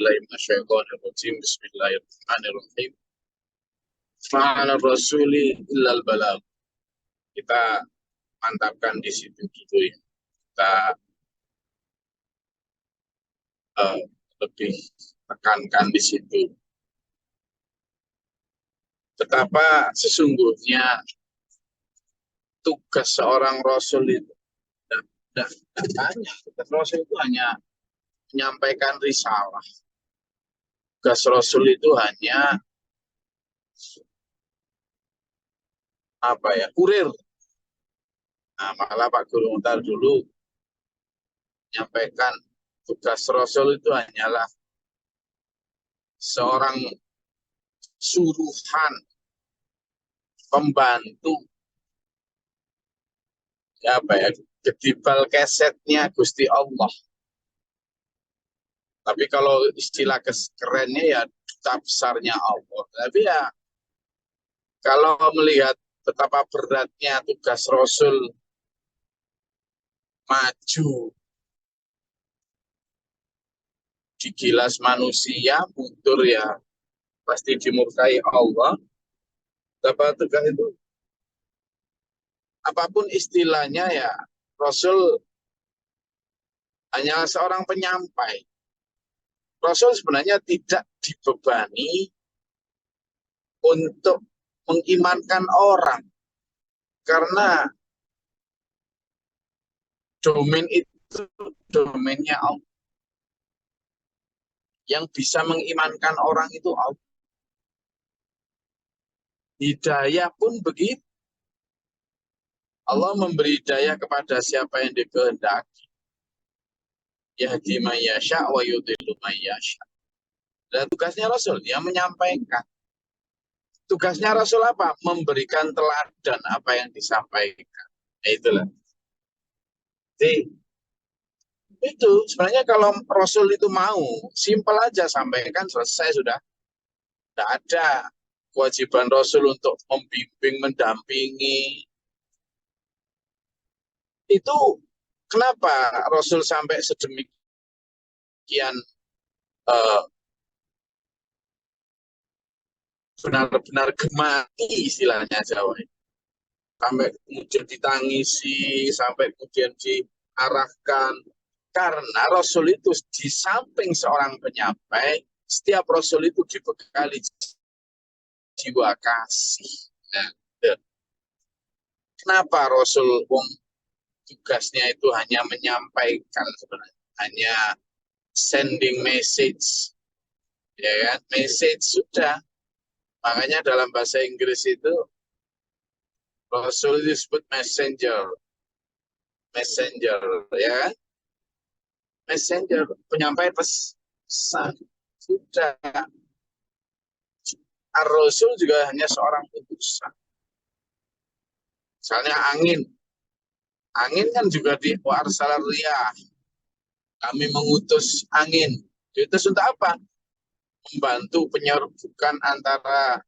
billahi minasyaitonir rajim. Bismillahirrahmanirrahim. Ma'ana rasuli illal balagh. Kita mantapkan di situ gitu ya. Kita lebih tekankan di situ. Betapa sesungguhnya tugas seorang rasul itu tidak banyak. Tugas rasul itu hanya menyampaikan risalah. Tugas rasul itu hanya kurir. Nah, malah Pak Guru Muhtar dulu menyampaikan tugas rasul itu hanyalah seorang suruhan pembantu ketibal kesetnya Gusti Allah. Tapi kalau istilah kerennya ya duta besarnya Allah. Tapi ya kalau melihat betapa beratnya tugas Rasul maju digilas manusia, mundur ya pasti dimurkai Allah. Betapa tugas itu, apapun istilahnya ya, Rasul hanya seorang penyampai. Rasul sebenarnya tidak dibebani untuk mengimankan orang, karena domain itu domainnya Allah. Yang bisa mengimankan orang itu Allah. Hidayah pun begitu. Allah memberi hidayah kepada siapa yang dikehendaki. Yahdi may yasha wa yudhillu may yasha. Dan tugasnya Rasul yang menyampaikan. Tugasnya Rasul apa? Memberikan teladan apa yang disampaikan. Itulah. Jadi, itu sebenarnya kalau Rasul itu mau, simpel aja sampaikan, selesai sudah. Tidak ada kewajiban Rasul untuk membimbing, mendampingi. Itu kenapa Rasul sampai sedemikian benar-benar gemati istilahnya Jawa ini. Sampai kemudian ditangisi, sampai kemudian diarahkan. Karena Rasul itu di samping seorang penyampai, setiap Rasul itu dibekali jiwa kasih. Nah, kenapa Rasul tugasnya itu hanya menyampaikan sebenarnya, hanya sending message, ya kan? Message sudah. Makanya dalam bahasa Inggris itu Rasul disebut messenger, ya kan? Messenger, penyampai pesan. Sudah. Ar-Rasul juga hanya seorang utusan. Misalnya angin. Angin kan juga di wa arsalar riyah. Kami mengutus angin. Diutus untuk apa? Membantu penyerbukan antara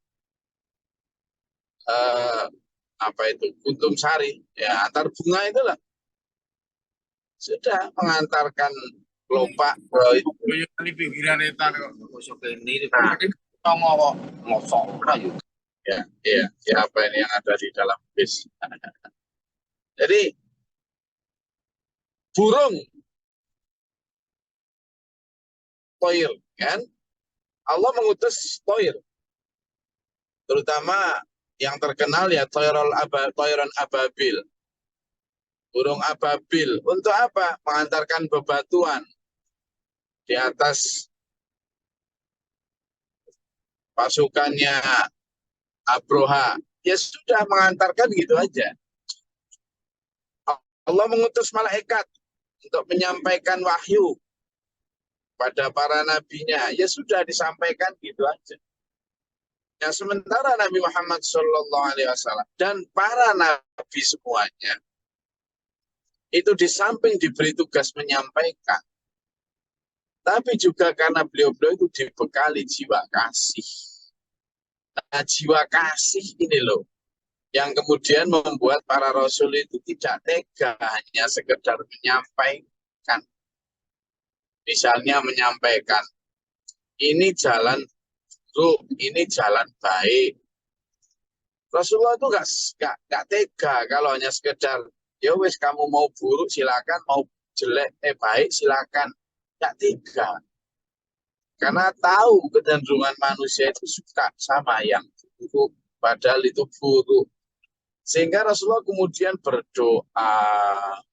kuntum sari, ya antar bunga itulah. Sudah mengantarkan kelopak ya apa ini yang ada di dalam bis. Jadi burung toir, kan? Allah mengutus toir, terutama yang terkenal ya toiron ababil, burung ababil. Untuk apa? Mengantarkan bebatuan di atas pasukannya Abroha. Ya sudah, mengantarkan gitu aja. Allah mengutus malaikat untuk menyampaikan wahyu pada para nabinya. Ya sudah, disampaikan gitu aja. Ya sementara Nabi Muhammad SAW dan para nabi semuanya itu di samping diberi tugas menyampaikan, tapi juga karena beliau-beliau itu dibekali jiwa kasih. Nah, jiwa kasih ini loh yang kemudian membuat para rasul itu tidak tega hanya sekedar menyampaikan. Misalnya menyampaikan ini jalan buruk, ini jalan baik. Rasulullah itu nggak tega kalau hanya sekedar ya wes kamu mau buruk silakan, mau jelek baik silakan. Nggak tega. Karena tahu kecenderungan manusia itu suka sama yang buruk, padahal itu buruk. Sehingga Rasulullah kemudian berdoa,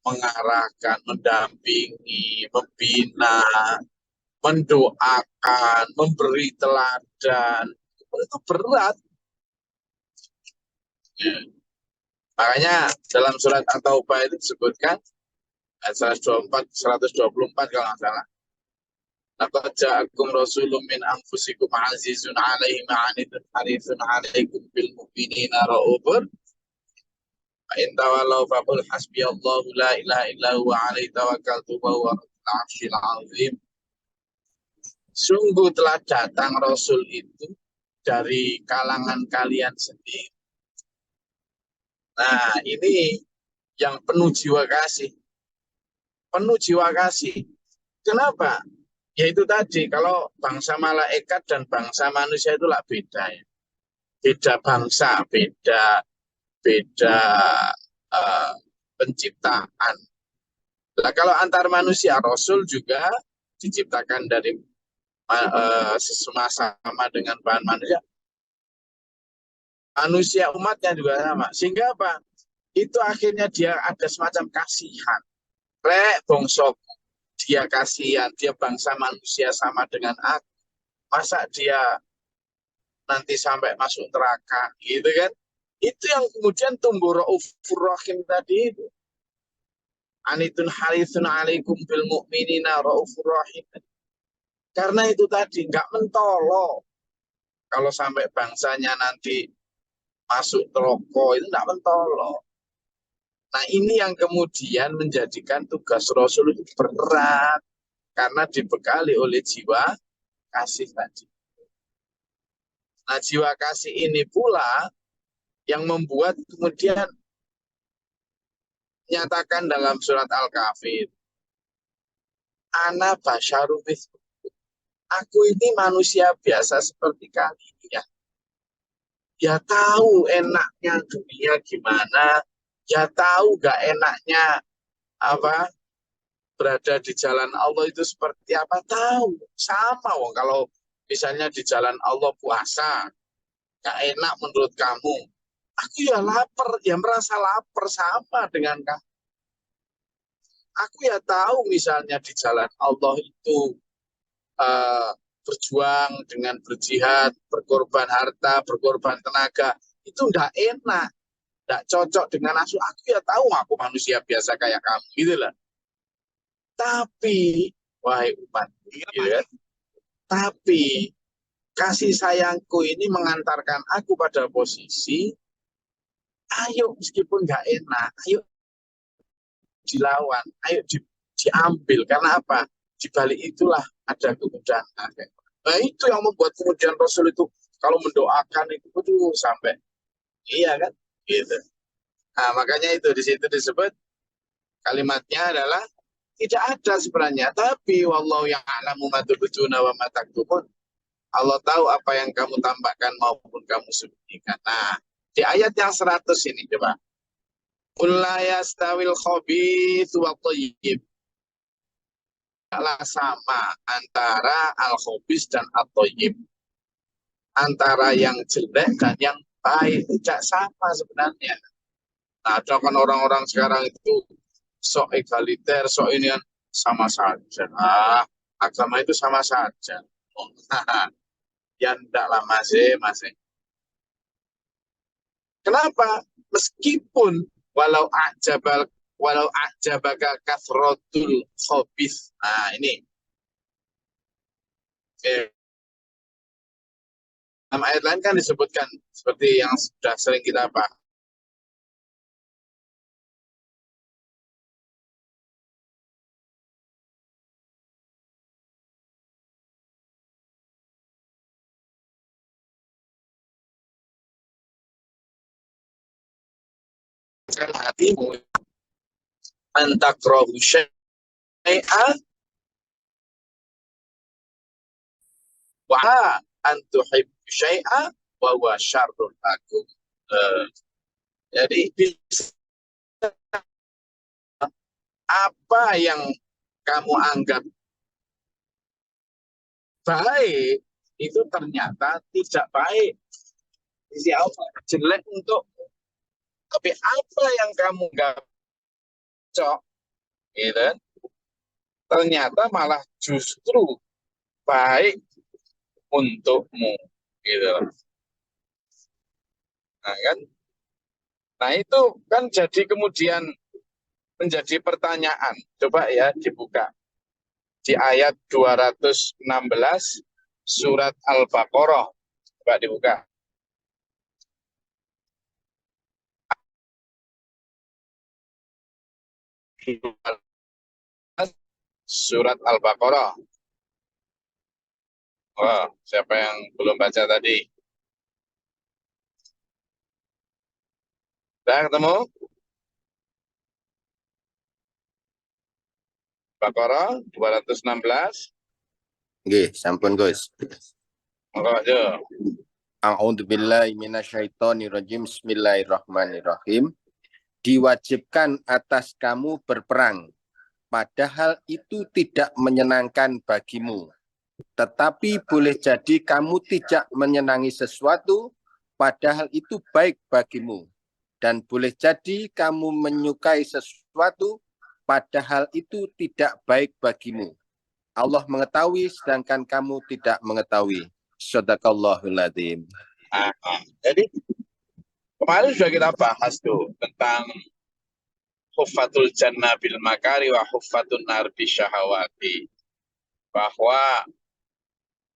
mengarahkan, mendampingi, membina, mendoakan, memberi teladan. Itu berat. Ya. Makanya dalam surat At-Taubah itu disebutkan ayat 124 kalau nggak salah. Laqad ja'akum rasulun min anfusikum azizun 'alaihi ma 'anittum harisun 'alaikum bil mu'minina ra'ufur. Fa in tawallaw faqul hasbiyallahu la ilaha illa huwa 'alaihi tawakkaltu wa huwa rabbul 'arsyil 'azim. Sungguh telah datang rasul itu dari kalangan kalian sendiri. Nah, ini yang penuh jiwa kasih. Penuh jiwa kasih. Kenapa? Yaitu tadi, kalau bangsa malaikat dan bangsa manusia itulah beda ya. Beda bangsa, beda penciptaan. Nah, kalau antar manusia, Rasul juga diciptakan dari sama dengan bahan manusia. Manusia umatnya juga sama. Sehingga apa? Itu akhirnya dia ada semacam kasihan. Rek bongso, dia kasihan, dia bangsa manusia sama dengan aku. Masa dia nanti sampai masuk neraka, gitu kan? Itu yang kemudian tumbuh Raufur Rahim tadi itu. Anitun harithun alaikum bil mu'minina Raufur Rahim. Karena itu tadi nggak mentolo. Kalau sampai bangsanya nanti masuk neraka itu nggak mentolo. Nah ini yang kemudian menjadikan tugas Rasul itu berat karena dibekali oleh jiwa kasih tadi. Nah jiwa kasih ini pula yang membuat kemudian nyatakan dalam surat Al-Kafir, Ana basyarum mithlukum. Aku ini manusia biasa seperti kalian. Ya tahu enaknya dunia gimana, ya tahu gak enaknya apa berada di jalan Allah itu seperti apa, tahu. Sama wong kalau misalnya di jalan Allah puasa, gak enak menurut kamu. Aku ya lapar, ya merasa lapar sama dengan kamu. Aku ya tahu misalnya di jalan Allah itu berjuang dengan berjihad, berkorban harta, berkorban tenaga, itu enggak enak, enggak cocok dengan nafsu. Aku ya tahu aku manusia biasa kayak kamu, gitu lah. Tapi, wahai umat, gitu ya, tapi kasih sayangku ini mengantarkan aku pada posisi, ayo meskipun enggak enak, ayo dilawan, ayo diambil. Karena apa? Di balik itulah ada kemudahan. Nah itu yang membuat kemudian Rasul itu kalau mendoakan itu sampai iya kan gitu. Nah makanya itu di situ disebut kalimatnya adalah tidak ada sebenarnya, tapi wallahu ya'lamu ma tubduna wa ma taktumun. Allah tahu apa yang kamu tampakkan maupun kamu sembunyikan. Nah di ayat yang 100 ini coba, qul la yastawil khabith wa thayyib. Sama antara al-khabis dan at-thayyib, antara yang jelek dan yang baik, tidak sama sebenarnya. Nah, ada kan orang-orang sekarang itu sok egaliter, sok ini kan sama saja. Agama itu sama saja. Ya enggak lah masih. Kenapa? Meskipun walau ajabaka kasrotul khobis. Nah ini. Dalam ayat lain kan disebutkan seperti yang sudah sering kita bahas. Hatimu antakrohu syai'a Wa antuhibbu syai'a wa huwa syarrun lakum. Jadi apa yang kamu anggap baik itu ternyata tidak baik. Sisi Allah jelek untuk, tapi apa yang kamu anggap cocok, gitu, ternyata malah justru baik untukmu, gitu. Nah, kan? Nah, itu kan jadi kemudian menjadi pertanyaan. Coba ya dibuka di ayat 216 surat Al-Baqarah. Coba dibuka. Surat Al-Baqarah. Oh, siapa yang belum baca tadi? Sudah ketemu? Baqarah 216. Nggih, sampun Gus. Monggo aja. A'udzubillahi minasyaitonirrajim. Bismillahirrahmanirrahim. Diwajibkan atas kamu berperang, padahal itu tidak menyenangkan bagimu. Tetapi boleh jadi kamu tidak menyenangi sesuatu, padahal itu baik bagimu. Dan boleh jadi kamu menyukai sesuatu, padahal itu tidak baik bagimu. Allah mengetahui sedangkan kamu tidak mengetahui. Shadaqallahul adzim. Jadi kemarin sudah kita bahas tuh tentang huffatul jannah bil makari wa huffatun nar bisyahawati. Bahwa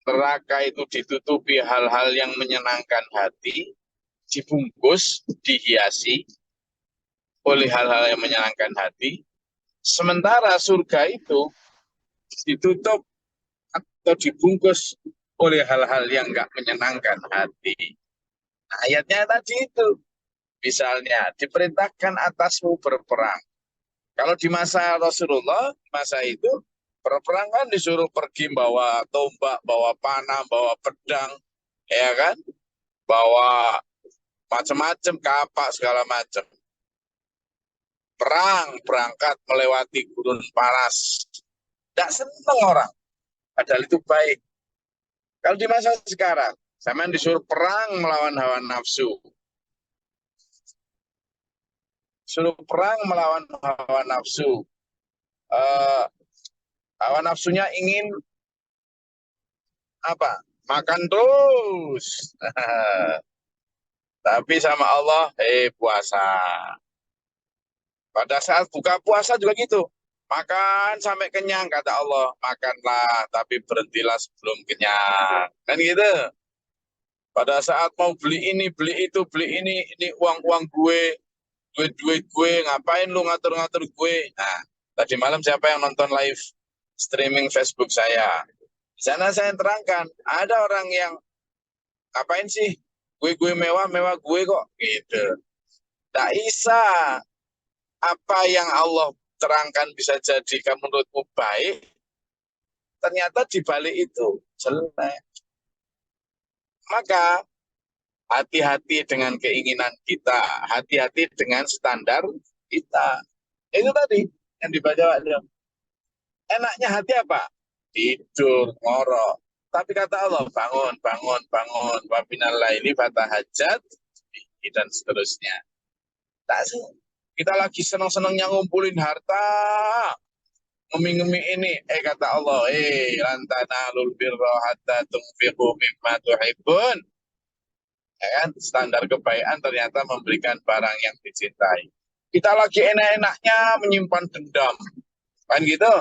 neraka itu ditutupi hal-hal yang menyenangkan hati, dibungkus, dihiasi oleh hal-hal yang menyenangkan hati. Sementara surga itu ditutup atau dibungkus oleh hal-hal yang enggak menyenangkan hati. Nah, ayatnya tadi itu, misalnya diperintahkan atasmu berperang. Kalau di masa Rasulullah, masa itu berperang kan disuruh pergi bawa tombak, bawa panah, bawa pedang, ya kan? Bawa macam-macam, kapak segala macam. Perang, berangkat melewati gurun panas. Tidak senang orang, padahal itu baik. Kalau di masa sekarang, sama disuruh perang melawan hawa nafsu. Suruh perang melawan hawa nafsu. Hawa nafsunya ingin apa? Makan terus. Tapi sama Allah, puasa. Pada saat buka puasa juga gitu. Makan sampai kenyang, kata Allah. Makanlah, tapi berhentilah sebelum kenyang. Kan gitu. Pada saat mau beli ini, beli ini uang-uang gue, duit-duit gue, ngapain lu ngatur-ngatur gue. Nah, tadi malam siapa yang nonton live streaming Facebook saya? Di sana saya terangkan, ada orang yang, ngapain sih? Gue mewah gue kok. Gitu. Tak bisa. Apa yang Allah terangkan bisa jadi kamu menurutmu baik, ternyata di balik itu jelek. Maka hati-hati dengan keinginan kita, hati-hati dengan standar kita. Itu tadi yang dibaca Pak. Enaknya hati apa? Tidur, ngorok. Tapi kata Allah, bangun, bangun, bangun. Wabinal laili fatahajat, dan seterusnya. Tak sih. Kita lagi senang-senangnya ngumpulin harta, ngemi-ngemi ini, kata Allah, lantana lul birra hatta tunfiqu mimma tuhibbun. Ya kan? Standar kebaikan ternyata memberikan barang yang dicintai. Kita lagi enak-enaknya menyimpan dendam. Kan gitu?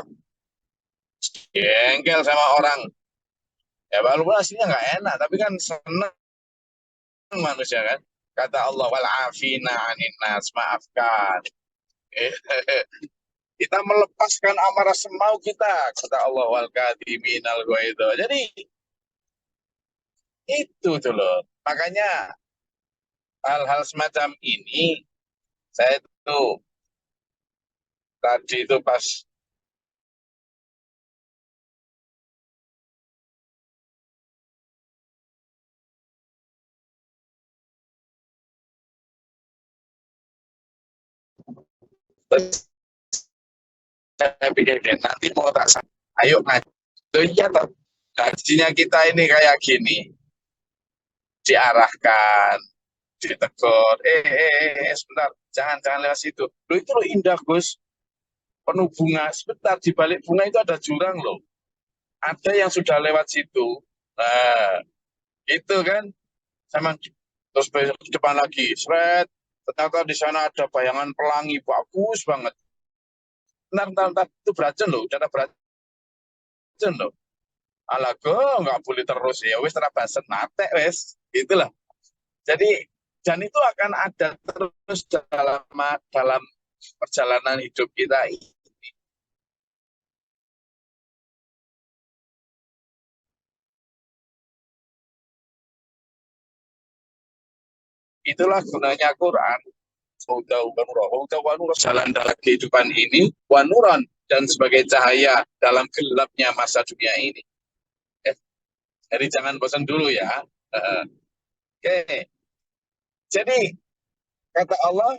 Jengkel sama orang. Ya walaupun aslinya nggak enak, tapi kan senang manusia kan. Kata Allah, wal afina anin nas, maafkan. Kita melepaskan amarah semau kita, kata Allah, wal kadhiminal ghaidha. Jadi itu tuh loh. Makanya hal-hal semacam ini saya tuh tadi itu pas Terus saya pikir nanti mau tak ayo ngaji. Loh, iya toh. Ngajinya kita ini kayak gini, diarahkan, ditegur, sebentar, jangan lewat situ. Loh itu loh indah Gus, penuh bunga, sebentar di balik bunga itu ada jurang loh. Ada yang sudah lewat situ, nah itu kan, sama terus besok di depan lagi, seret, ternyata di sana ada bayangan pelangi, bagus banget. Bentar, itu beracun loh, udah ada beracun loh. Alago nggak boleh terus ya wes terabasen mate wes gitulah. Jadi dan itu akan ada terus dalam perjalanan hidup kita. Itulah gunanya Quran. Jalan dalam kehidupan ini wanuran dan sebagai cahaya dalam gelapnya masa dunia ini. Jadi jangan bosan dulu ya. Oke. Jadi kata Allah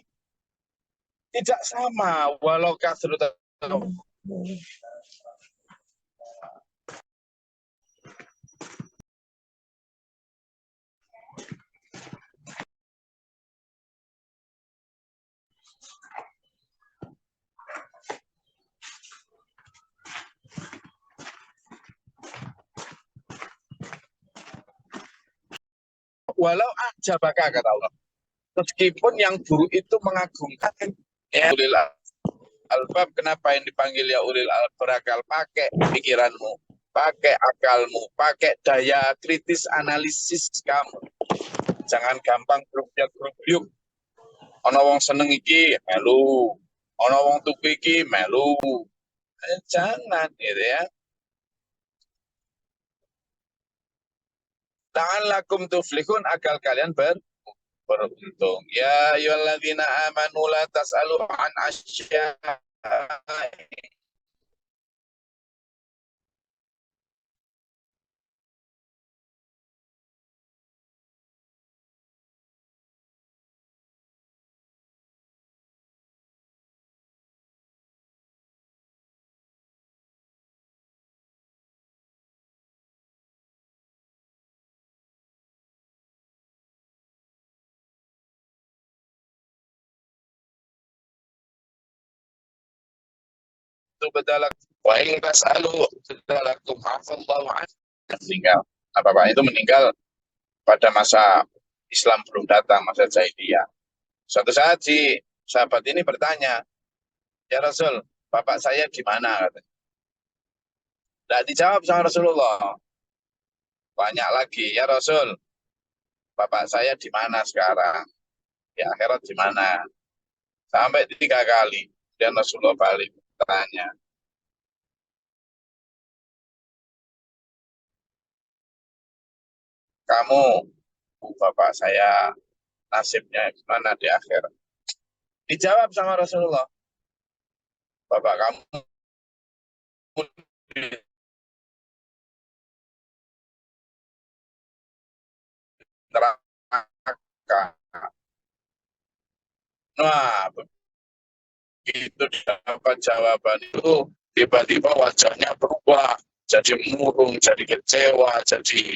tidak sama walau kasrut walau ajabaka kata Allah. Meskipun yang buruk itu mengagumkan ya ulil albab, kenapa yang dipanggil ya ulil albab? Berakal, pakai pikiranmu, pakai akalmu, pakai daya kritis analisis kamu. Jangan gampang grup-grup. Ana wong seneng iki melu, ana wong tuku iki melu. Jangan gitu ya. Ta'allakum tuflihun, agar kalian beruntung. Ya ayyuhalladzina amanu la tas'alu an asya. Bedalak wa in tas'alu bedalakum afallahu an. Meninggal. Bapak itu meninggal pada masa Islam belum datang, masa jahiliyah. Suatu saat si sahabat ini bertanya, ya Rasul, bapak saya di mana? Tidak dijawab sama Rasulullah. Banyak lagi, ya Rasul, bapak saya di mana sekarang? Di akhirat di mana? Sampai 3 kali. Dan Rasulullah balik bertanya, kamu, bapak saya, nasibnya gimana di akhirat? Dijawab sama Rasulullah, bapak kamu di neraka. Nah, begitu dapat jawaban itu, tiba-tiba wajahnya berubah, jadi murung, jadi kecewa, jadi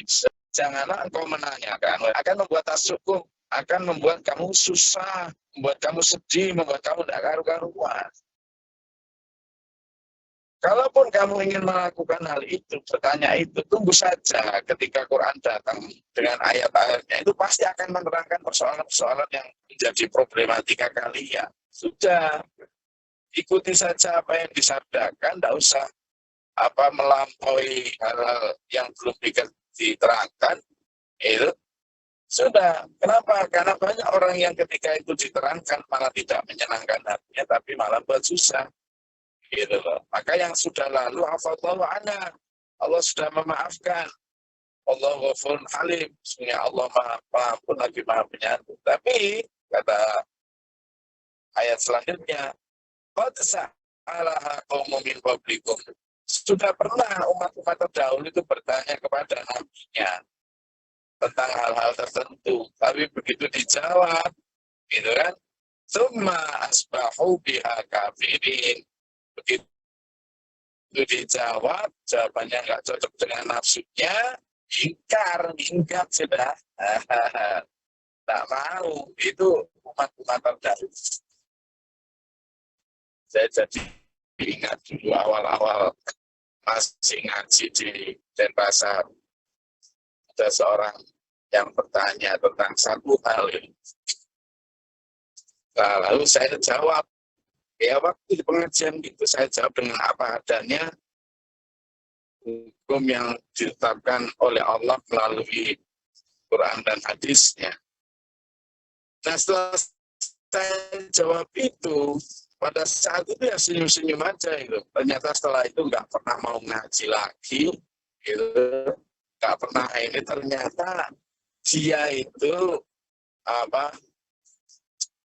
janganlah engkau menanyakan, akan membuat tasukku, akan membuat kamu susah, membuat kamu sedih, membuat kamu tidak karu-karuan. Kalaupun kamu ingin melakukan hal itu, bertanya itu, tunggu saja ketika Quran datang dengan ayat-ayatnya, itu pasti akan menerangkan persoalan-persoalan yang menjadi problematika kalian. Sudah, ikuti saja apa yang disabdakan, tidak usah melampaui hal yang belum diterangkan. Itu sudah. Kenapa? Karena banyak orang yang ketika itu diterangkan malah tidak menyenangkan hatinya, tapi malah buat susah. Gitu loh. Maka yang sudah lalu afallahu anha, Allah sudah memaafkan. Allah ghafurun halim. Sebenarnya Allah maha pengampun lagi maha penyantun. Tapi kata ayat selanjutnya, qad sa'alaha qaumun min qablikum. Sudah pernah umat-umat terdahulu itu bertanya kepada nabinya tentang hal-hal tertentu. Tapi begitu dijawab, gitu kan, Tsumma asbahu biha kafirin. Begitu dijawab, jawabannya nggak cocok dengan nafsunya, ingkar sudah. Tak mau, itu umat-umat terdahulu. Saya jadi ingat dulu awal-awal masih ngaji di Denpasar. Ada seorang yang bertanya tentang satu hal ini. Nah, lalu saya jawab, ya waktu di pengajian itu saya jawab dengan apa adanya, hukum yang ditetapkan oleh Allah melalui Quran dan hadisnya. Nah setelah saya jawab itu, pada saat itu ya senyum-senyum aja itu. Ternyata setelah itu nggak pernah mau ngaji lagi, gitu. Nggak pernah ini, ternyata dia itu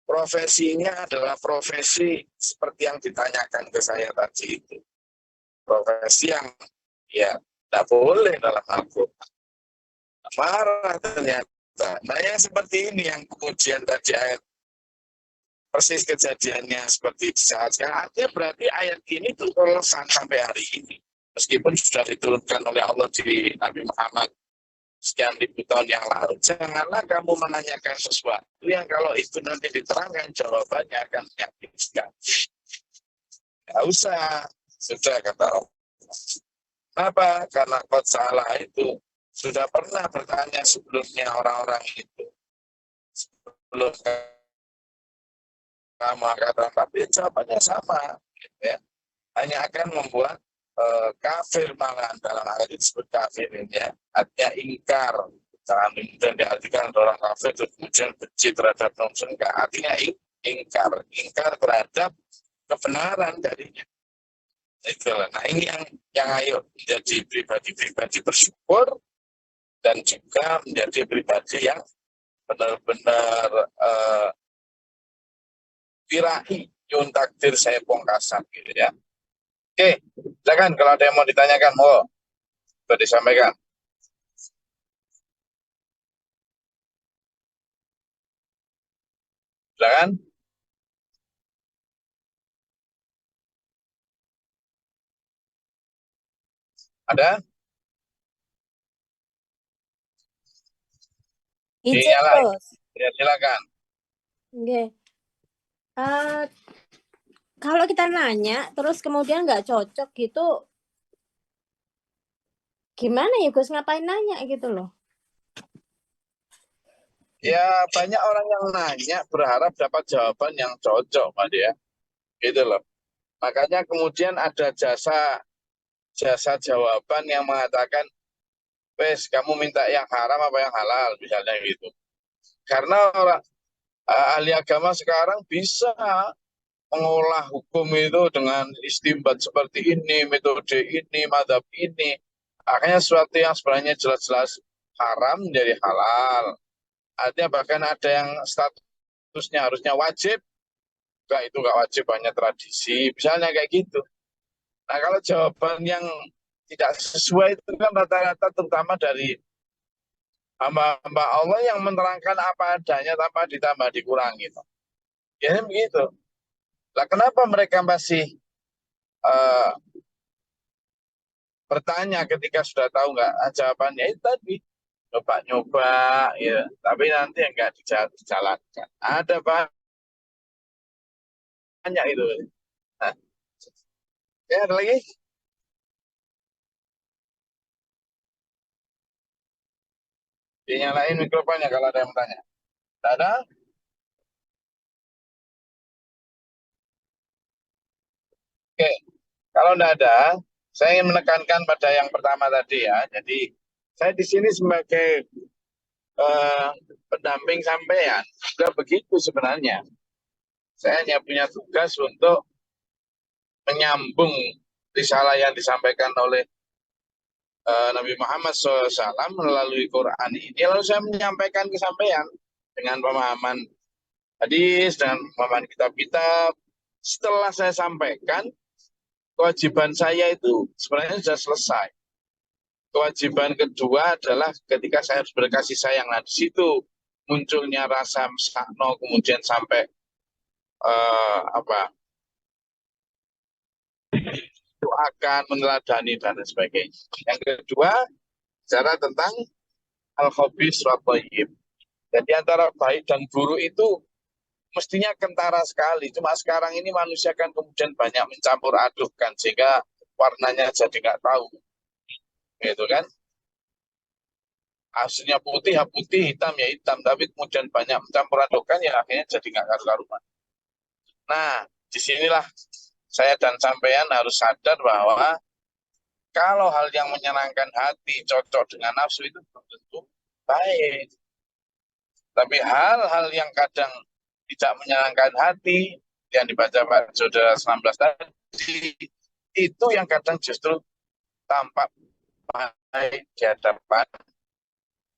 profesinya adalah profesi seperti yang ditanyakan ke saya tadi itu. Profesi yang ya tidak boleh dalam Al-Quran. Marah ternyata. Nah yang seperti ini yang kemudian tadi ayat persis kejadiannya seperti saat sekarang. Artinya berarti ayat ini tuh relevan sampai hari ini. Meskipun sudah diturunkan oleh Allah di Nabi Muhammad sekian ribu tahun yang lalu. Janganlah kamu menanyakan sesuatu yang kalau itu nanti diterangkan jawabannya akan menyakitkan. Tidak usah. Sudah kata Allah. Kenapa? Karena qad salah itu sudah pernah bertanya sebelumnya orang-orang itu. Sebelum kamu kata, tapi jawabannya sama. Gitu ya. Hanya akan membuat kafir malahan, dalam hal ini disebut kafir ini ya, artinya ingkar. Jangan kemudian diartikan orang kafir itu kemudian benci terhadap non-muslim, artinya ingkar terhadap kebenaran darinya. Itulah. Nah ini yang ayo menjadi pribadi-pribadi bersyukur dan juga menjadi pribadi yang benar-benar birahi yun takdir saya pongkasan gitu ya. Oke, silakan kalau ada yang mau ditanyakan, sudah disampaikan. Silakan. Ada? Izin terus. Ya, silakan. Oke. Kalau kita nanya terus kemudian nggak cocok gitu, gimana ya Gus, ngapain nanya gitu loh? Ya banyak orang yang nanya berharap dapat jawaban yang cocok, Pak ya. Gitu loh. Makanya kemudian ada jasa jawaban yang mengatakan, wes kamu minta yang haram apa yang halal, misalnya gitu. Karena orang ahli agama sekarang bisa mengolah hukum itu dengan istimbat seperti ini, metode ini, madhab ini. Akhirnya sesuatu yang sebenarnya jelas-jelas haram menjadi halal. Artinya bahkan ada yang statusnya harusnya wajib, enggak, itu enggak wajib, hanya tradisi. Misalnya kayak gitu. Nah kalau jawaban yang tidak sesuai itu kan rata-rata terutama dari hamba-hamba Allah yang menerangkan apa adanya tanpa ditambah dikurangi. Ya begitu. Lah kenapa mereka masih bertanya ketika sudah tahu nggak jawabannya? Itu tadi nyoba-nyoba ya, tapi nanti enggak dijalankan. Ada banyak itu. Nah, ya ada lagi? Dinyalain mikrofonnya kalau ada yang bertanya. Tidak ada? Oke, kalau tidak ada, saya ingin menekankan pada yang pertama tadi ya. Jadi saya di sini sebagai pendamping sampean, sudah begitu sebenarnya. Saya hanya punya tugas untuk menyambung risalah yang disampaikan oleh Nabi Muhammad SAW melalui Quran ini. Lalu saya menyampaikan ke sampean dengan pemahaman hadis, dengan pemahaman kitab-kitab. Setelah saya sampaikan, kewajiban saya itu sebenarnya sudah selesai. Kewajiban kedua adalah ketika saya harus berkasih sayang. Nah, di situ munculnya rasa sakno, kemudian sampai doakan, meneladani dan lain sebagainya. Yang kedua, bicara tentang al-khabis wa thayyib. Jadi antara baik dan buruk itu mestinya kentara sekali. Cuma sekarang ini manusia kan kemudian banyak mencampur adukkan sehingga warnanya jadi nggak tahu. Gitu kan? Aslinya putih ya putih, hitam ya hitam, tapi kemudian banyak mencampur adukkan ya akhirnya jadi nggak karu-karuan. Nah, disinilah saya dan sampean harus sadar bahwa kalau hal yang menyenangkan hati cocok dengan nafsu itu belum tentu baik. Tapi hal-hal yang kadang tidak menyenangkan hati yang dibaca Pak Saudara 19 tadi itu yang kadang justru tampak baik di hadapan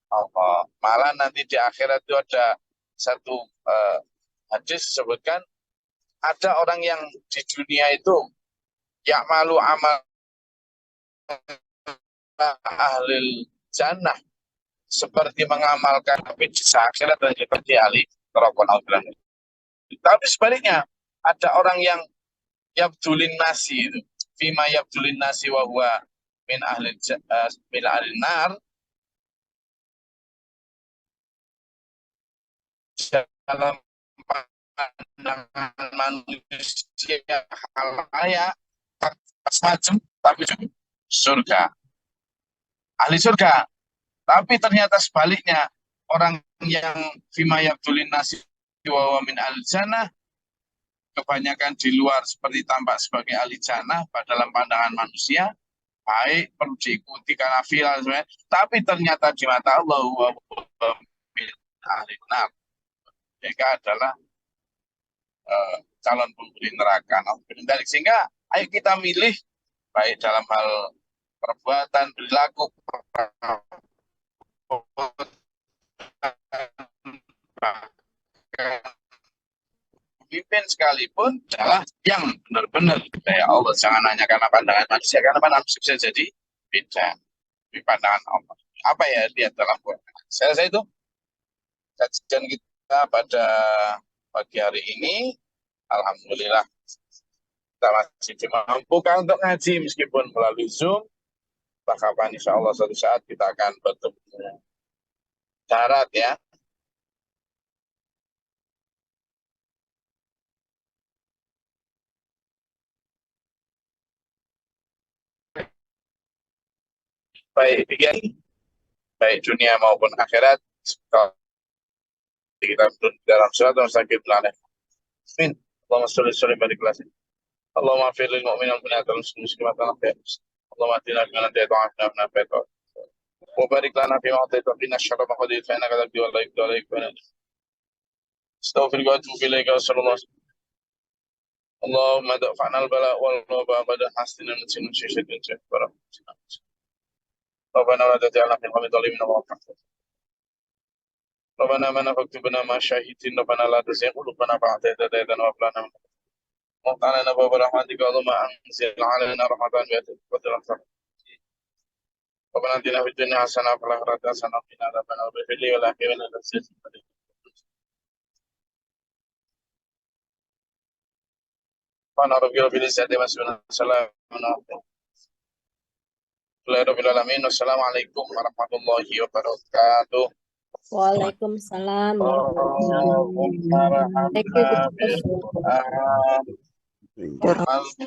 Allah. Malah nanti di akhirat itu ada satu hadis disebutkan ada orang yang di dunia itu ya'malu amal ahlil jannah seperti mengamalkan tapi di akhirat dan seperti ahli neraka. Tapi sebaliknya ada orang yang yabdulin nasi itu fima yabdulin nasi wa huwa min ahli nar, dalam pandangan manusia halayak semacam tapi surga, ahli surga. Tapi ternyata sebaliknya orang yang fima yabdulin nasi wa huwa min ahli jannah kebanyakan di luar seperti tampak sebagai ahli jannah dalam pandangan manusia baik, perlu diikuti karena fi'al sebenarnya, tapi ternyata di mata Allah wa min ahli nar, mereka adalah calon penghuni neraka. Sehingga ayo kita milih baik dalam hal perbuatan, perilaku, pemimpin sekalipun adalah yang benar-benar daya Allah. Jangan hanya karena pandangan manusia, karena pandangan manusia bisa jadi beda di pandangan Allah. Apa ya lihat dalam Quran. Saya rasa itu kajian kita pada pagi hari ini. Alhamdulillah kita masih dimampukan untuk ngaji meskipun melalui Zoom. Kapan insya Allah suatu saat kita akan bertemu darat ya. Baik dunia maupun akhirat kita dalam surat Al-Sakit Laleh. Amin. Allahumma sholli wa barik alaihi. Allahumma afir lil mu'minin wal mu'minat wal muslimin wal muslimat. Allahumma atina fi man hadayta wa afina min afiyat. Wa barik lana fi ma atayta qina syarra ma qadayta fa innaka taqdi wa la yuqda alayka. Astaghfiruka wa atubu ilaika wa sallallahu alaihi wasallam. Allahumma da'fa'na al-bala wal waba bada hasina min syai'in jahbar. Rabbana la taj'alna fi qawmi dhalimin wa rahmah. Rabbana man faktubna ma syahidin rabbana la tuzigh qulubana ba'da idh hadaytana wa hab lana min ladunka rahmatan rahmatika Allahumma anzil 'alaina rahmatan wa atina Rabbana atina fid dunya hasanah wa fil akhirati hasanah wa qina adzabannar wa qina wa la ilaha illa anta Subhana rabbika rabbil izzati amma yasifun wa salamun alal Wassalamualaikum warahmatullahi wabarakatuh. Waalaikumsalam warahmatullahi wabarakatuh. Allahumma rahmana